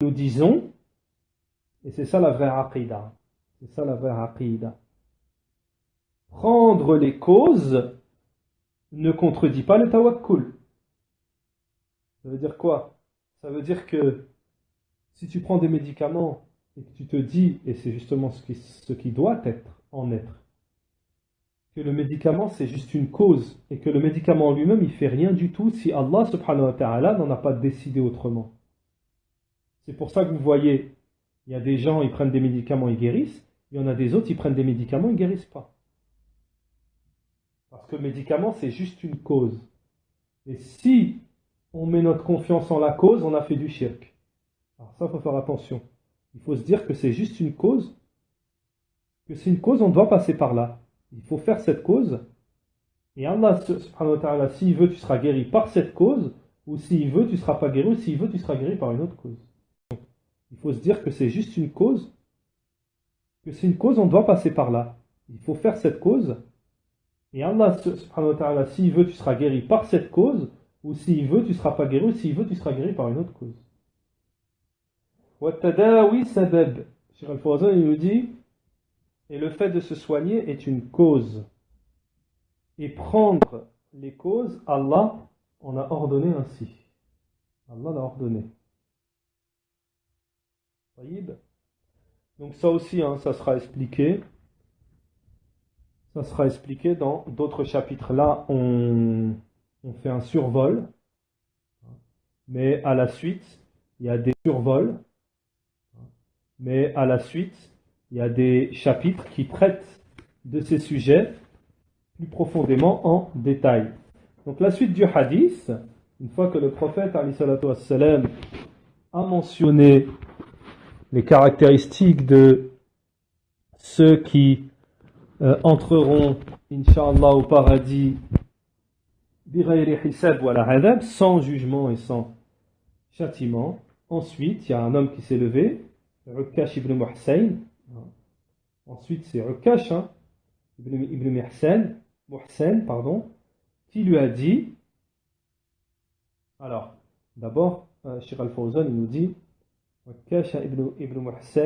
nous disons, et c'est ça la vraie aqida, c'est ça la vraie aqida. Prendre les causes ne contredit pas le tawakkul. Ça veut dire quoi? Ça veut dire que si tu prends des médicaments et que tu te dis, et c'est justement ce qui doit être, que le médicament c'est juste une cause et que le médicament en lui-même il fait rien du tout si Allah subhanahu wa ta'ala n'en a pas décidé autrement. C'est pour ça que vous voyez, il y a des gens ils prennent des médicaments, ils guérissent, il y en a des autres ils prennent des médicaments, ils guérissent pas. Parce que le médicament c'est juste une cause. Et si on met notre confiance en la cause, on a fait du shirk. Alors ça, il faut faire attention. Il faut se dire que c'est juste une cause, que c'est une cause, on doit passer par là. Il faut faire cette cause. Et Allah, subhanahu wa ta'ala, s'il veut, tu seras guéri par cette cause, ou s'il veut, tu ne seras pas guéri, ou s'il veut, tu seras guéri par une autre cause. Il faut se dire que c'est juste une cause, que c'est une cause, on doit passer par là. Il faut faire cette cause. Et Allah, subhanahu wa ta'ala, s'il veut, tu seras guéri par cette cause, ou s'il veut, tu ne seras pas guéri, ou s'il veut, tu seras guéri par une autre cause. Wattadawi sabab. Cheikh Al-Fawzan, il nous dit, et le fait de se soigner est une cause. Et prendre les causes, Allah en a ordonné ainsi. Allah l'a ordonné. Donc ça aussi, ça sera expliqué. Ça sera expliqué dans d'autres chapitres. Là, on fait un survol. Mais à la suite, il y a des survols. Mais à la suite, il y a des chapitres qui traitent de ces sujets plus profondément en détail. Donc la suite du hadith, une fois que le prophète alayhi salatu wassalam, a mentionné les caractéristiques de ceux qui entreront, Inch'Allah, au paradis, bighayri hisab wala adab, sans jugement et sans châtiment. Ensuite, il y a un homme qui s'est levé, Ukkash ibn Muhsayn. Ensuite, c'est Ukkash ibn Muhsayn, qui lui a dit, alors, d'abord, Cheikh Al-Fawzan, il nous dit, Ukkash ibn Muhsayn